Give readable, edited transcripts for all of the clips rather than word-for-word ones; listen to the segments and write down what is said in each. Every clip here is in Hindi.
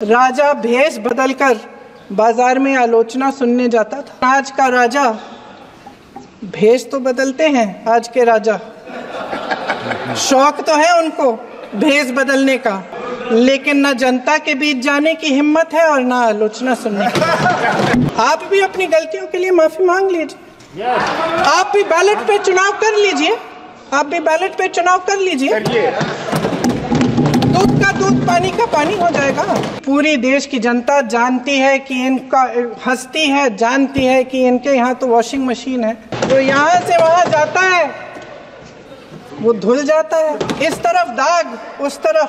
राजा भेष बदलकर बाजार में आलोचना सुनने जाता था। आज का राजा भेष तो बदलते हैं, आज के राजा शौक तो है उनको भेष बदलने का, लेकिन न जनता के बीच जाने की हिम्मत है और ना आलोचना सुनने की। आप भी अपनी गलतियों के लिए माफी मांग लीजिए। आप भी बैलेट पे चुनाव कर लीजिए। आप भी बैलेट पे चुनाव कर लीजिए। दूध का दूध, पानी का पानी हो जाएगा। पूरी देश की जनता जानती है कि इनका हस्ती है, जानती है कि इनके यहाँ तो वॉशिंग मशीन है। जो यहाँ से वहाँ जाता है वो धुल जाता है। इस तरफ दाग, उस तरफ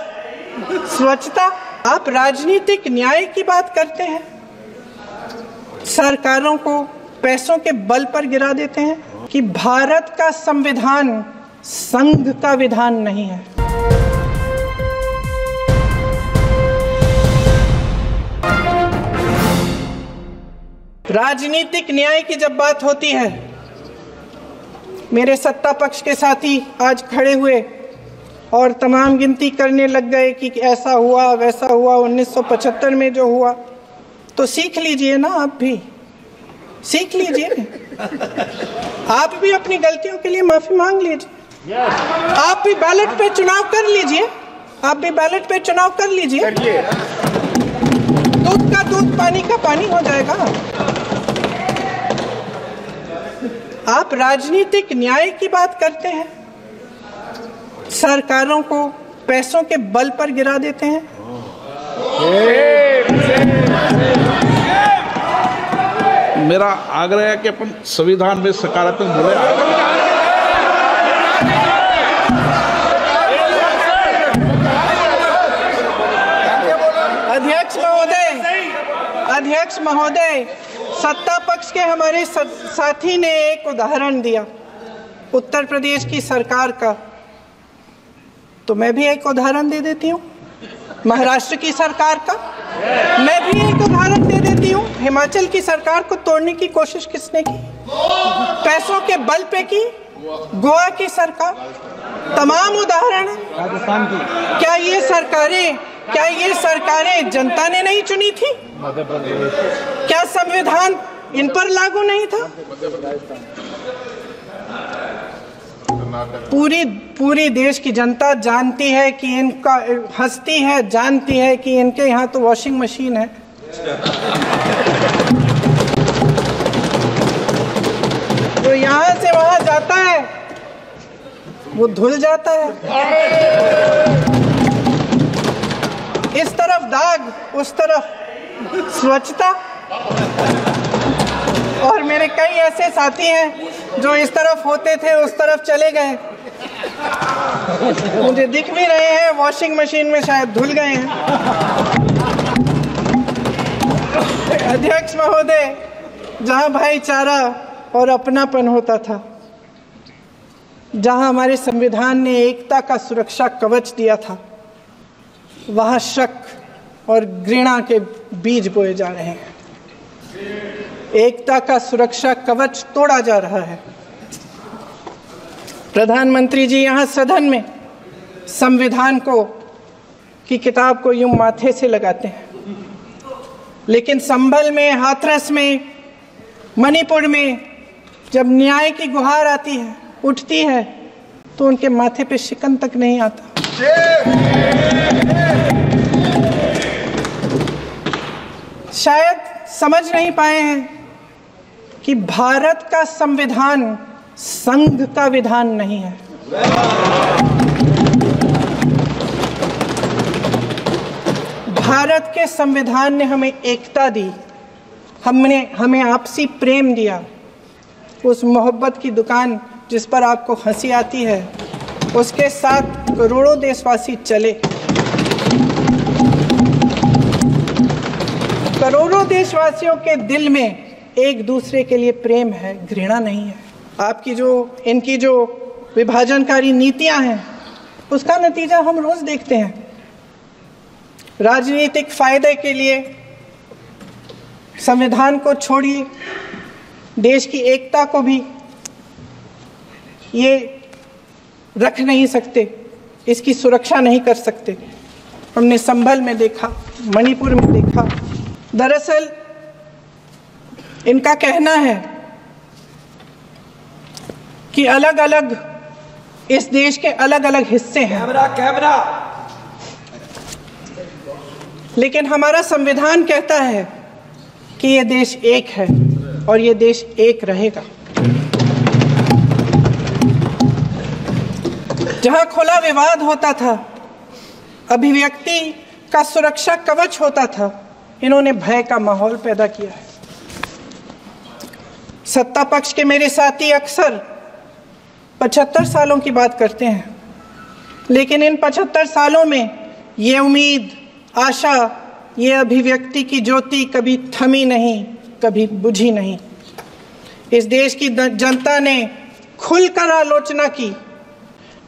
स्वच्छता। आप राजनीतिक न्याय की बात करते हैं, सरकारों को पैसों के बल पर गिरा देते हैं कि भारत का संविधान संघ का विधान नहीं है। राजनीतिक न्याय की जब बात होती है, मेरे सत्ता पक्ष के साथी आज खड़े हुए और तमाम गिनती करने लग गए कि ऐसा हुआ वैसा हुआ, 1975 में जो हुआ। तो सीख लीजिए ना, आप भी सीख लीजिए। आप भी अपनी गलतियों के लिए माफी मांग लीजिए। आप भी बैलेट पे चुनाव कर लीजिए। आप भी बैलेट पे चुनाव कर लीजिए। दूध का दूध, पानी का पानी हो जाएगा। आप राजनीतिक न्याय की बात करते हैं, सरकारों को पैसों के बल पर गिरा देते हैं। मेरा आग्रह है कि अपन संविधान में सकारात्मक बोले। अध्यक्ष महोदय, सत्ता पक्ष के हमारे साथी ने एक उदाहरण दिया उत्तर प्रदेश की सरकार का, तो मैं भी एक उदाहरण दे देती हूँ महाराष्ट्र की सरकार का। मैं भी एक उदाहरण दे देती हूँ हिमाचल की सरकार को तोड़ने की कोशिश किसने की, पैसों के बल पे की, गोवा की सरकार। तमाम उदाहरण राजस्थान की। क्या ये सरकारें जनता ने नहीं चुनी थी? क्या संविधान इन पर लागू नहीं था? पूरी देश की जनता जानती है कि इनका हस्ती है, जानती है कि इनके यहाँ तो वॉशिंग मशीन है। जो यहाँ से वहाँ जाता है वो धुल जाता है। इस तरफ दाग, उस तरफ स्वच्छता। और मेरे कई ऐसे साथी हैं जो इस तरफ होते थे उस तरफ चले गए, मुझे दिख भी रहे हैं, वॉशिंग मशीन में शायद धुल गए हैं। अध्यक्ष महोदय, जहां भाईचारा और अपनापन होता था, जहां हमारे संविधान ने एकता का सुरक्षा कवच दिया था, वहां शक और घृणा के बीज बोए जा रहे हैं। एकता का सुरक्षा कवच तोड़ा जा रहा है। प्रधानमंत्री जी यहाँ सदन में संविधान की किताब को यूं माथे से लगाते हैं, लेकिन संभल में, हाथरस में, मणिपुर में जब न्याय की गुहार आती है, उठती है, तो उनके माथे पे शिकन तक नहीं आता। शायद समझ नहीं पाए हैं कि भारत का संविधान संघ का विधान नहीं है। भारत के संविधान ने हमें एकता दी, हमें आपसी प्रेम दिया। उस मोहब्बत की दुकान जिस पर आपको हंसी आती है, उसके साथ करोड़ों देशवासी चले। करोड़ों देशवासियों के दिल में एक दूसरे के लिए प्रेम है, घृणा नहीं है। इनकी जो विभाजनकारी नीतियां हैं, उसका नतीजा हम रोज देखते हैं। राजनीतिक फायदे के लिए संविधान को छोड़िए, देश की एकता को भी ये रख नहीं सकते, इसकी सुरक्षा नहीं कर सकते। हमने संभल में देखा मणिपुर में देखा। दरअसल इनका कहना है कि अलग अलग इस देश के अलग अलग हिस्से हैं, कैमरा। लेकिन हमारा संविधान कहता है कि ये देश एक है और ये देश एक रहेगा। जहां खुला विवाद होता था, अभिव्यक्ति का सुरक्षा कवच होता था, इन्होंने भय का माहौल पैदा किया है। सत्ता पक्ष के मेरे साथी अक्सर 75 सालों की बात करते हैं, लेकिन इन 75 सालों में ये उम्मीद, आशा, ये अभिव्यक्ति की ज्योति कभी थमी नहीं, कभी बुझी नहीं। इस देश की जनता ने खुलकर आलोचना की,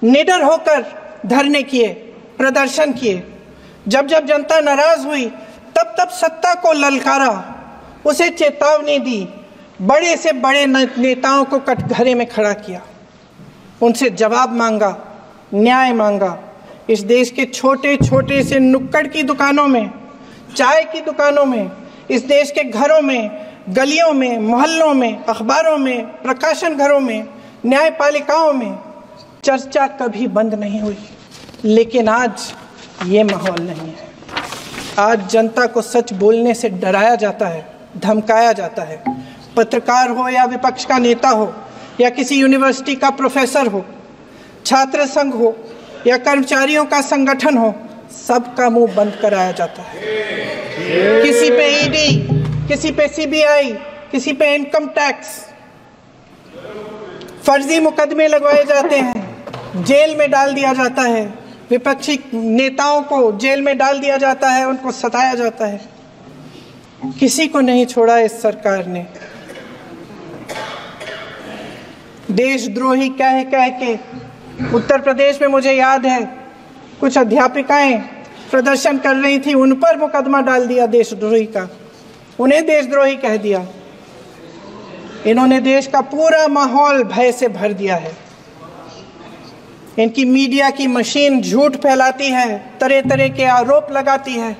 निडर होकर धरने किए, प्रदर्शन किए। जब जब जनता नाराज हुई तब तब सत्ता को ललकारा, उसे चेतावनी दी, बड़े से बड़े नेताओं को कटघरे में खड़ा किया, उनसे जवाब मांगा, न्याय मांगा। इस देश के छोटे छोटे से नुक्कड़ की दुकानों में, चाय की दुकानों में, इस देश के घरों में, गलियों में, मोहल्लों में, अखबारों में, प्रकाशन घरों में, न्यायपालिकाओं में चर्चा कभी बंद नहीं हुई। लेकिन आज ये माहौल नहीं है। आज जनता को सच बोलने से डराया जाता है, धमकाया जाता है। पत्रकार हो या विपक्ष का नेता हो या किसी यूनिवर्सिटी का प्रोफेसर हो, छात्र संघ हो या कर्मचारियों का संगठन हो, सबका मुंह बंद कराया जाता है। किसी पे ईडी, किसी पे सीबीआई, किसी पे इनकम टैक्स, फर्जी मुकदमे लगवाए जाते हैं, जेल में डाल दिया जाता है, विपक्षी नेताओं को जेल में डाल दिया जाता है, उनको सताया जाता है। किसी को नहीं छोड़ा इस सरकार ने। देशद्रोही कह कह के उत्तर प्रदेश में मुझे याद है कुछ अध्यापिकाएं प्रदर्शन कर रही थी, उन पर मुकदमा डाल दिया देशद्रोही का, उन्हें देशद्रोही कह दिया। इन्होंने देश का पूरा माहौल भय से भर दिया है। इनकी मीडिया की मशीन झूठ फैलाती है, तरह तरह के आरोप लगाती है,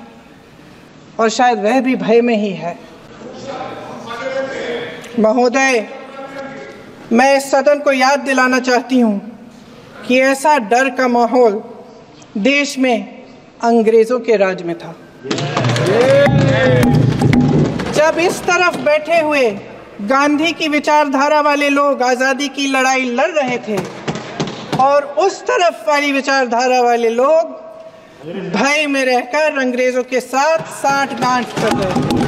और शायद वह भी भय में ही है। महोदय, मैं इस सदन को याद दिलाना चाहती हूं कि ऐसा डर का माहौल देश में अंग्रेजों के राज में था। जब इस तरफ बैठे हुए गांधी की विचारधारा वाले लोग आज़ादी की लड़ाई लड़ रहे थे और उस तरफ वाली विचारधारा वाले लोग भय में रहकर अंग्रेजों के साथ साठ-गांठ कर रहे थे।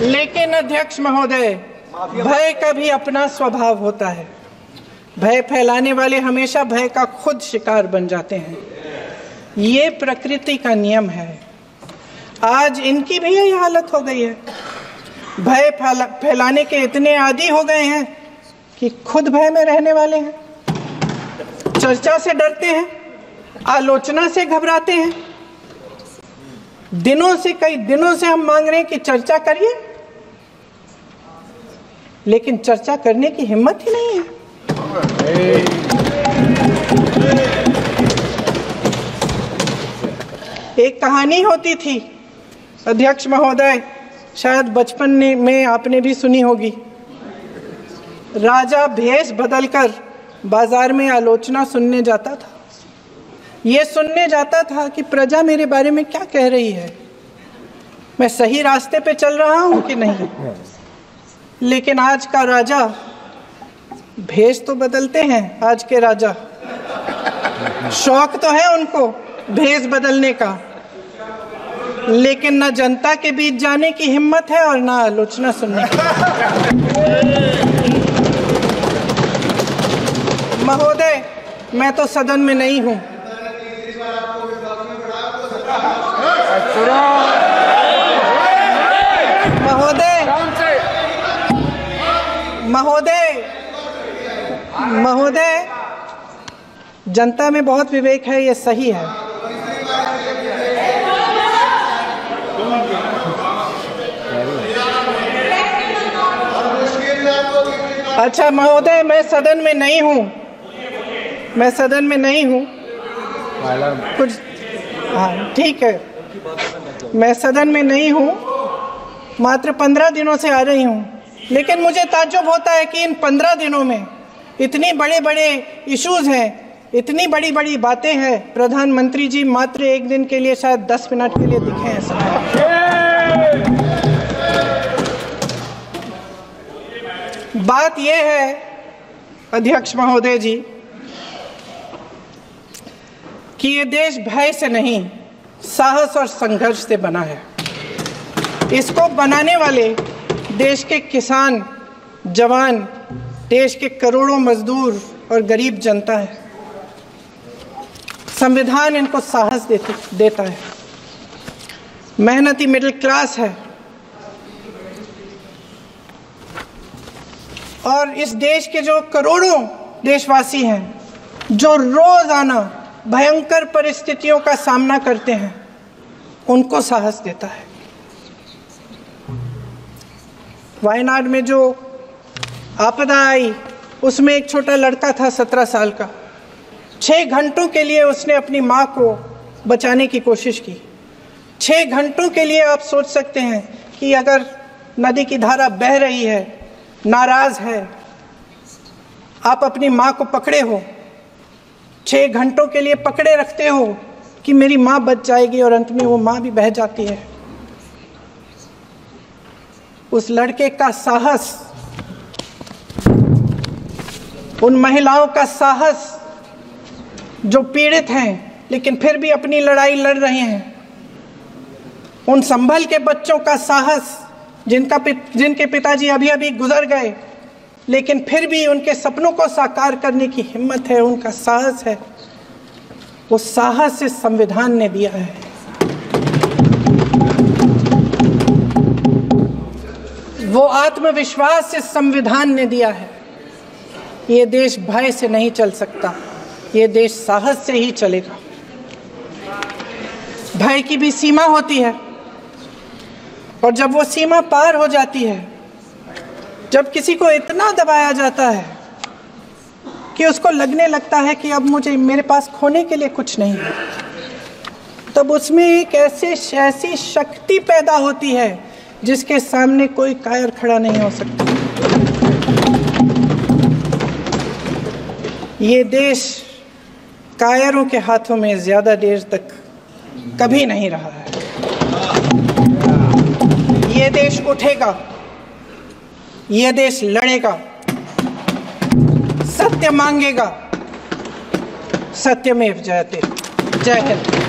लेकिन अध्यक्ष महोदय, भय का भी अपना स्वभाव होता है। भय फैलाने वाले हमेशा भय का खुद शिकार बन जाते हैं। ये प्रकृति का नियम है। आज इनकी भी यही हालत हो गई है। भय फैलाने के इतने आदी हो गए हैं कि खुद भय में रहने वाले हैं, चर्चा से डरते हैं, आलोचना से घबराते हैं। कई दिनों से हम मांग रहे हैं कि चर्चा करिए, लेकिन चर्चा करने की हिम्मत ही नहीं है। एक कहानी होती थी अध्यक्ष महोदय, शायद बचपन में आपने भी सुनी होगी। राजा भेष बदलकर बाजार में आलोचना सुनने जाता था। ये सुनने जाता था कि प्रजा मेरे बारे में क्या कह रही है, मैं सही रास्ते पे चल रहा हूं कि नहीं। लेकिन आज का राजा, भेष तो बदलते हैं आज के राजा, शौक तो है उनको भेष बदलने का, लेकिन न जनता के बीच जाने की हिम्मत है और न आलोचना सुनने की। महोदय, मैं तो सदन में नहीं हूं। महोदय, जनता में बहुत विवेक है, ये सही है। अच्छा महोदय, मैं सदन में नहीं हूं, कुछ, हाँ ठीक है, मैं सदन में नहीं हूँ, मात्र 15 दिनों से आ रही हूँ, लेकिन मुझे ताज्जुब होता है कि इन 15 दिनों में इतनी बड़े बड़े इश्यूज हैं, इतनी बड़ी बड़ी बातें हैं, प्रधानमंत्री जी मात्र एक दिन के लिए शायद 10 मिनट के लिए दिखे हैं सब। बात यह है अध्यक्ष महोदय जी कि ये देश भय से नहीं, साहस और संघर्ष से बना है। इसको बनाने वाले देश के किसान, जवान, देश के करोड़ों मजदूर और गरीब जनता है। संविधान इनको साहस देता है। मेहनती मिडिल क्लास है और इस देश के जो करोड़ों देशवासी हैं, जो रोजाना भयंकर परिस्थितियों का सामना करते हैं, उनको साहस देता है। वायनाड में जो आपदा आई, उसमें एक छोटा लड़का था 17 साल का। 6 घंटों के लिए उसने अपनी माँ को बचाने की कोशिश की। 6 घंटों के लिए आप सोच सकते हैं कि अगर नदी की धारा बह रही है, नाराज है, आप अपनी माँ को पकड़े हो, 6 घंटों के लिए पकड़े रखते हो कि मेरी माँ बच जाएगी, और अंत में वो माँ भी बह जाती है। उस लड़के का साहस, उन महिलाओं का साहस जो पीड़ित हैं लेकिन फिर भी अपनी लड़ाई लड़ रहे हैं, उन संभल के बच्चों का साहस जिनके पिताजी अभी अभी गुजर गए लेकिन फिर भी उनके सपनों को साकार करने की हिम्मत है, उनका साहस है। वो साहस इस संविधान ने दिया है। वो आत्मविश्वास इस संविधान ने दिया है। ये देश भय से नहीं चल सकता, ये देश साहस से ही चलेगा। भय की भी सीमा होती है, और जब वो सीमा पार हो जाती है, जब किसी को इतना दबाया जाता है कि उसको लगने लगता है कि अब मेरे पास खोने के लिए कुछ नहीं है, तब उसमें एक ऐसी शक्ति पैदा होती है जिसके सामने कोई कायर खड़ा नहीं हो सकता। ये देश कायरों के हाथों में ज्यादा देर तक कभी नहीं रहा है। ये देश उठेगा, ये देश लड़ेगा, सत्य मांगेगा, सत्यमेव जयते। जय हिंद।